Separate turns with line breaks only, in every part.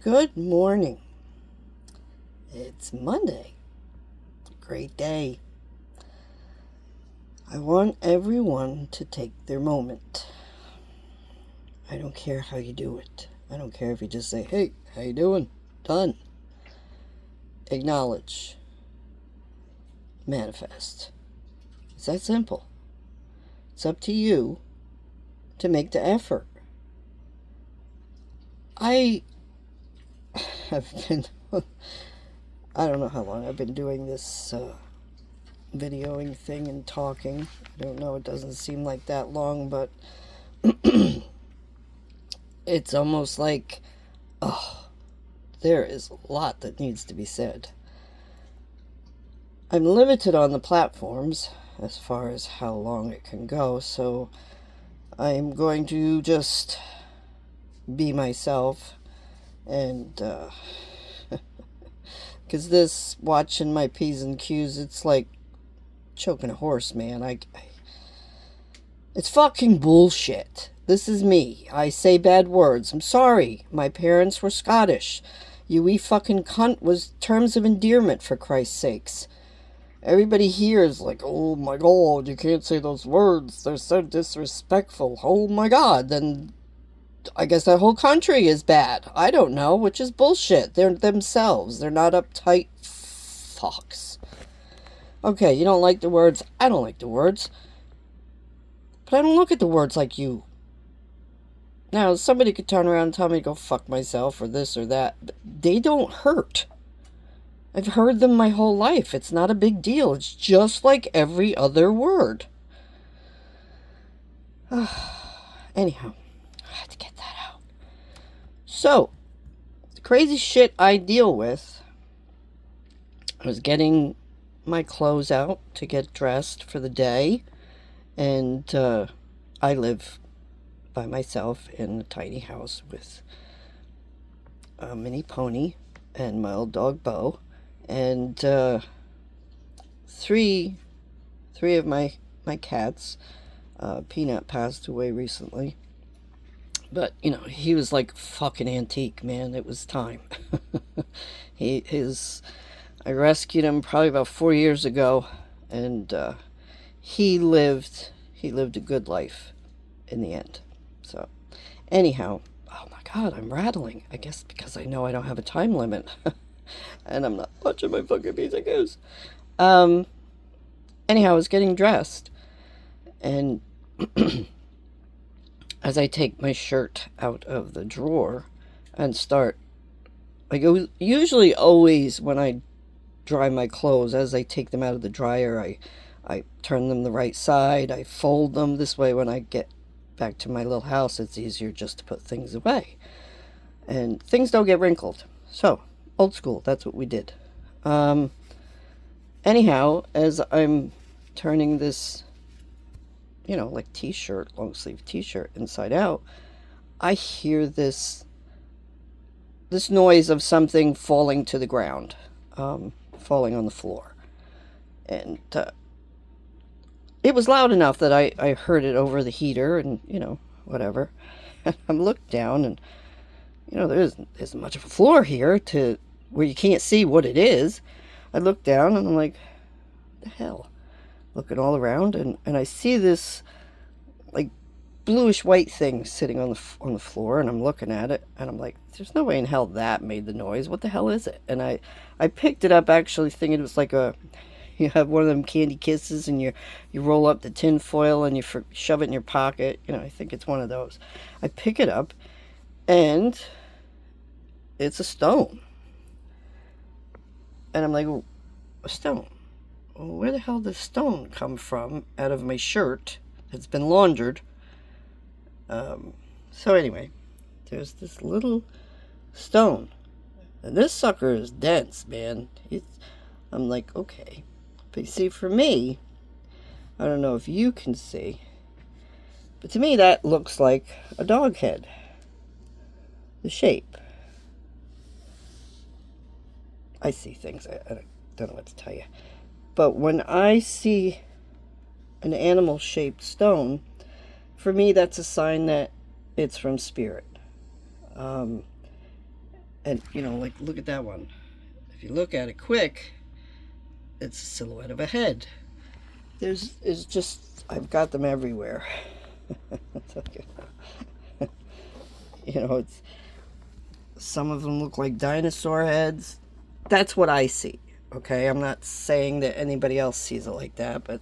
Good morning. It's Monday. Great day. I want everyone to take their moment. I don't care how you do it. I don't care if you just say, "Hey, how you doing?" Done. Acknowledge. Manifest. It's that simple. It's up to you to make the effort. I have been, I don't know how long I've been doing this videoing thing and talking. I don't know, it doesn't seem like that long, but it's almost like, oh, there is a lot that needs to be said. I'm limited on the platforms as far as how long it can go, so I'm going to just be myself and, because this watching my P's and Q's, it's like choking a horse, man. It's fucking bullshit. This is me. I say bad words. I'm sorry. My parents were Scottish. You wee fucking cunt was terms of endearment, for Christ's sakes. Everybody here is like, oh my god, you can't say those words. They're so disrespectful. Oh my god, then I guess that whole country is bad. I don't know, which is bullshit. They're themselves. They're not uptight fucks. Okay, you don't like the words. I don't like the words. But I don't look at the words like you. Now, somebody could turn around and tell me to go fuck myself or this or that. But they don't hurt. I've heard them my whole life. It's not a big deal. It's just like every other word. Anyhow, I had to get that out. So, the crazy shit I deal with, I was getting my clothes out to get dressed for the day, and I live by myself in a tiny house with a mini pony and my old dog Bo, and three of my cats. Peanut passed away recently, but he was like fucking antique, man. It was time. I rescued him probably about 4 years ago, and he lived a good life in the end. So anyhow, oh my god, I'm rattling. I guess because I know I don't have a time limit, and I'm not watching my fucking piece of goose. Um. Anyhow, I was getting dressed, and as I take my shirt out of the drawer and start, I go usually always when I dry my clothes, as I take them out of the dryer, I turn them the right side, I fold them this way. When I get back to my little house, it's easier just to put things away, and things don't get wrinkled. So old school, that's what we did. um Anyhow, as I'm turning this, like t-shirt, long sleeve t-shirt inside out, I hear this noise of something falling to the ground, falling on the floor. And it was loud enough that I heard it over the heater and, whatever. I looked down and, there isn't much of a floor here to where you can't see what it is. I looked down and I'm like, what the hell? Looking all around, and I see this like bluish white thing sitting on the floor, and I'm looking at it and I'm like, there's no way in hell that made the noise. What the hell is it? And I picked it up, actually thinking it was like you have one of them candy kisses, and you roll up the tin foil and you shove it in your pocket. I think it's one of those. I pick it up, and it's a stone. And I'm like, "Oh, a stone. Well, where the hell did this stone come from out of my shirt that's been laundered?" So anyway, there's this little stone, and this sucker is dense, man. I'm like, okay, but you see, for me, I don't know if you can see, but to me that looks like a dog head. The shape. I see things. I don't know what to tell you. But when I see an animal-shaped stone, for me that's a sign that it's from spirit. Um, And, you know, like, look at that one. If you look at it quick, it's a silhouette of a head. It's just, I've got them everywhere. You know, it's, some of them look like dinosaur heads. That's what I see, okay? I'm not saying that anybody else sees it like that, but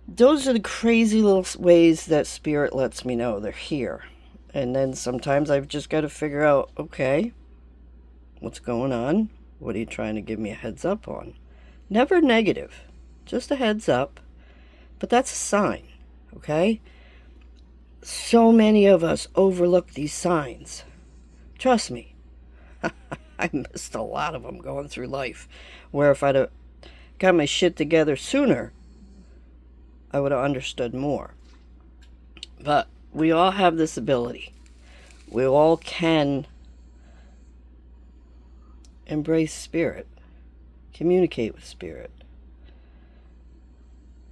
those are the crazy little ways that spirit lets me know they're here. And then sometimes I've just got to figure out, okay, what's going on? What are you trying to give me a heads up on? Never negative, just a heads up. But that's a sign, okay? So many of us overlook these signs. Trust me, I missed a lot of them going through life, where if I'd have got my shit together sooner, I would have understood more. But we all have this ability. We all can embrace spirit, communicate with spirit.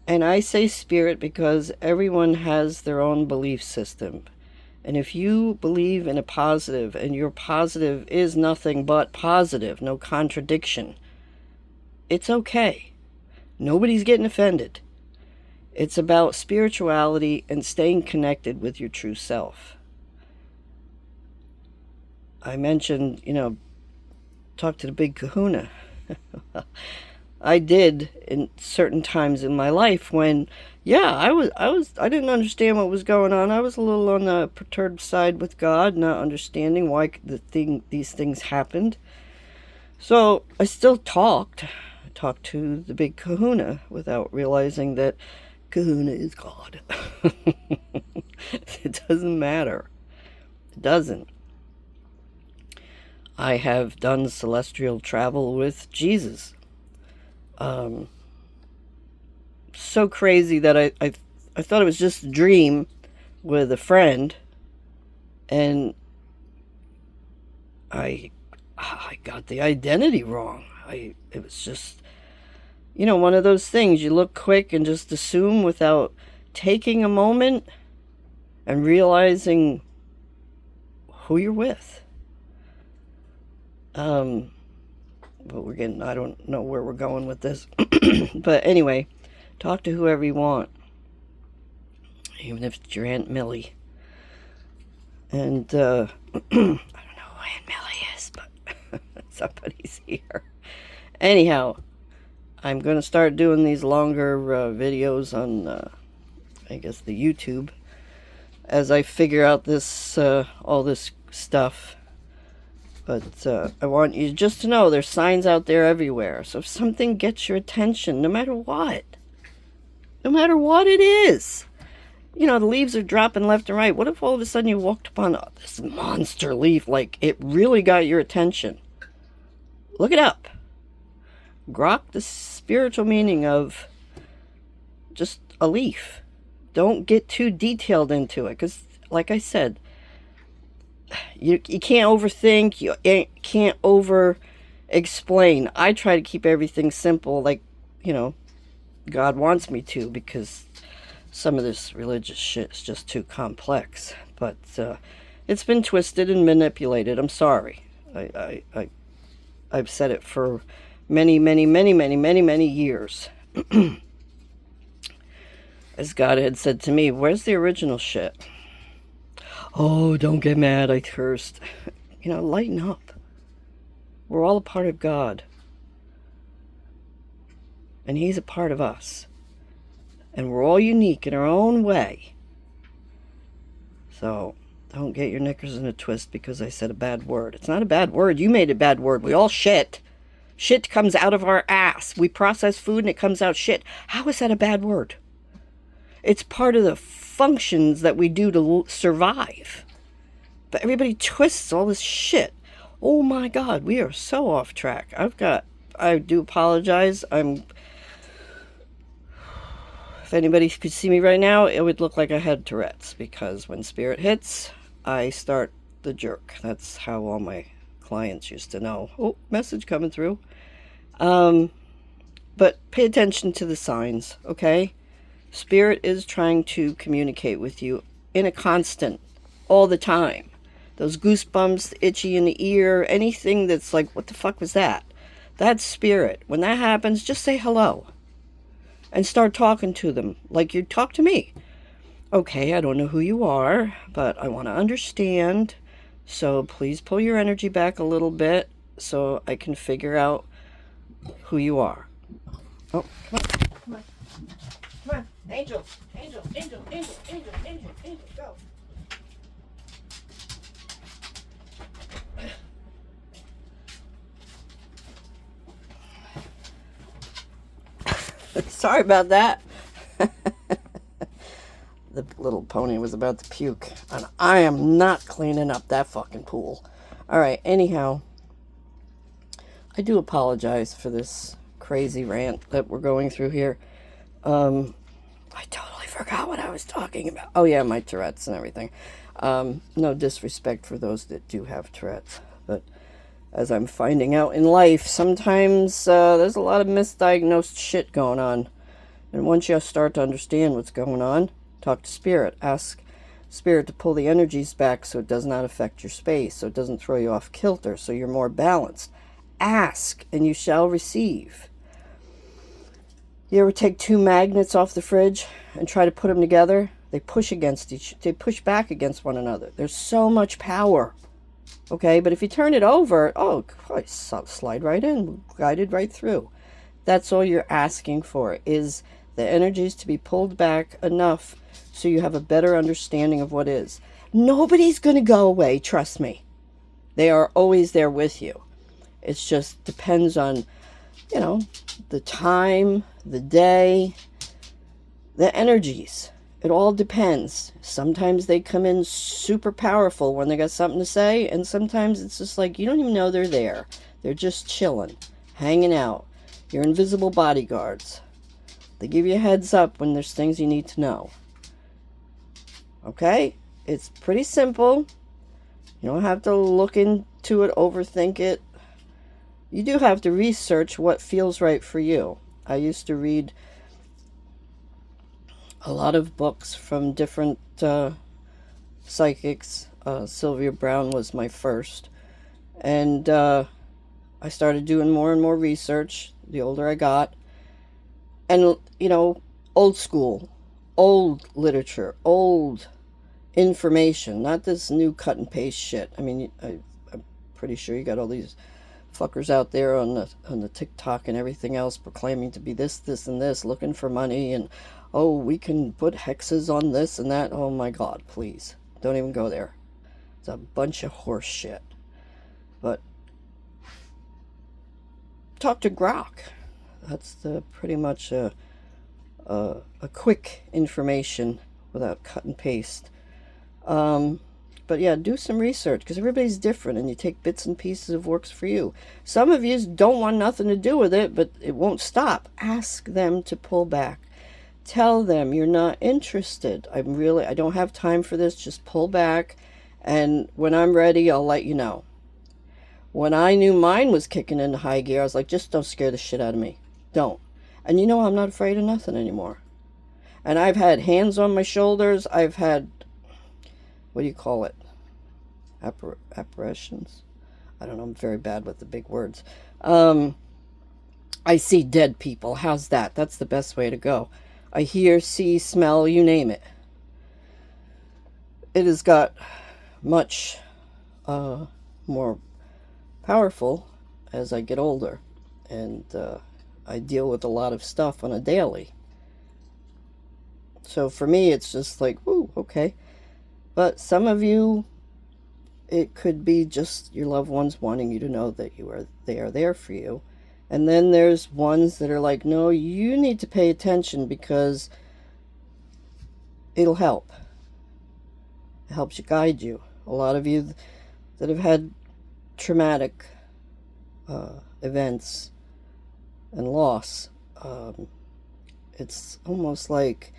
And I say spirit because everyone has their own belief system. And if you believe in a positive, and your positive is nothing but positive, no contradiction, it's okay. Nobody's getting offended. It's about spirituality and staying connected with your true self. I mentioned, you know, talk to the big kahuna. I did in certain times in my life when, yeah, I didn't understand what was going on. I was a little on the perturbed side with God, not understanding why these things happened. So I still talked to the big kahuna without realizing that kahuna is God. It doesn't matter. It doesn't. I have done celestial travel with Jesus. So crazy that I thought it was just a dream with a friend, and I got the identity wrong. It was just, you know, one of those things you look quick and just assume without taking a moment and realizing who you're with. But I don't know where we're going with this. But anyway, talk to whoever you want. Even if it's your Aunt Millie. And, I don't know who Aunt Millie is, but somebody's here. Anyhow, I'm going to start doing these longer videos on, I guess, the YouTube, as I figure out this, all this stuff. But I want you just to know there's signs out there everywhere. So if something gets your attention, no matter what it is, you know, the leaves are dropping left and right. What if all of a sudden you walked upon this monster leaf, like it really got your attention? Look it up. Grok the spiritual meaning of just a leaf. Don't get too detailed into it, because like I said, you can't overthink, you can't over explain. I try to keep everything simple, like, you know, God wants me to, because some of this religious shit is just too complex. But it's been twisted and manipulated. I'm sorry. I've said it for many years. As God had said to me, where's the original shit? Oh, don't get mad, I cursed. You know, lighten up. We're all a part of God. And He's a part of us. And we're all unique in our own way. So, don't get your knickers in a twist because I said a bad word. It's not a bad word. You made a bad word. We all shit. Shit comes out of our ass. We process food and it comes out shit. How is that a bad word? It's part of the functions that we do to survive. But everybody twists all this shit. Oh my God, we are so off track. I do apologize. If anybody could see me right now, it would look like I had Tourette's, because when spirit hits, I start the jerk. That's how all my clients used to know. Oh, message coming through. But pay attention to the signs, okay? Spirit is trying to communicate with you in a constant, all the time. those goosebumps, itchy in the ear, anything that's like, what the fuck was that? That's spirit. When that happens, just say hello and start talking to them like you talk to me. Okay, I don't know who you are, but I want to understand. So please pull your energy back a little bit so I can figure out who you are. Oh, come on, come on, come on. Angel, angel, angel, angel, angel, angel, angel, go. Sorry about that. The little pony was about to puke. And I am not cleaning up that fucking pool. Alright, anyhow. I do apologize for this crazy rant that we're going through here. I totally forgot what I was talking about. Oh yeah, my Tourette's and everything. No disrespect for those that do have Tourette's. But as I'm finding out in life, sometimes there's a lot of misdiagnosed shit going on. And once you start to understand what's going on, talk to Spirit. Ask Spirit to pull the energies back so it does not affect your space, so it doesn't throw you off kilter, so you're more balanced. Ask, and you shall receive. You ever take two magnets off the fridge and try to put them together? They push back against one another. There's so much power. Okay, but if you turn it over, oh, slide right in, guided right through. That's all you're asking for, is the energies to be pulled back enough so you have a better understanding of what is. Nobody's going to go away, trust me. They are always there with you. It just depends on, the time, the day, the energies. It all depends. Sometimes they come in super powerful when they got something to say, and sometimes it's just like you don't even know they're there. They're just chilling, hanging out. Your invisible bodyguards. They give you a heads up when there's things you need to know. Okay? It's pretty simple. You don't have to look into it, overthink it. You do have to research what feels right for you. I used to read a lot of books from different psychics. Sylvia Browne was my first. And I started doing more and more research the older I got. And, old school, old literature, old information, not this new cut and paste shit. I mean, I'm pretty sure you got all these fuckers out there on the TikTok and everything else proclaiming to be this, and this, looking for money, and, oh, we can put hexes on this and that. Oh my God, please. Don't even go there. It's a bunch of horse shit. But talk to Grok. That's pretty much a quick information without cut and paste. But yeah, do some research because everybody's different and you take bits and pieces of works for you. Some of you don't want nothing to do with it, but it won't stop. Ask them to pull back. Tell them you're not interested. I don't have time for this. Just pull back. And when I'm ready, I'll let you know. When I knew mine was kicking into high gear, I was like, just don't scare the shit out of me. Don't. And I'm not afraid of nothing anymore. And I've had hands on my shoulders. I've had, what do you call it? Apparitions? I don't know. I'm very bad with the big words. I see dead people. How's that? That's the best way to go. I hear, see, smell, you name it. It has got much more powerful as I get older. And I deal with a lot of stuff on a daily. So for me, it's just like, ooh, okay. But some of you, it could be just your loved ones wanting you to know that they are there for you. And then there's ones that are like, no, you need to pay attention because it'll help. It helps you guide you. A lot of you that have had traumatic events and loss, it's almost like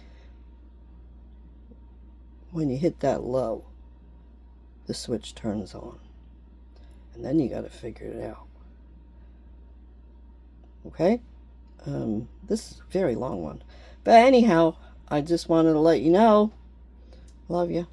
when you hit that low, the switch turns on. And then you got to figure it out. Okay? This is a very long one. But anyhow, I just wanted to let you know. Love you.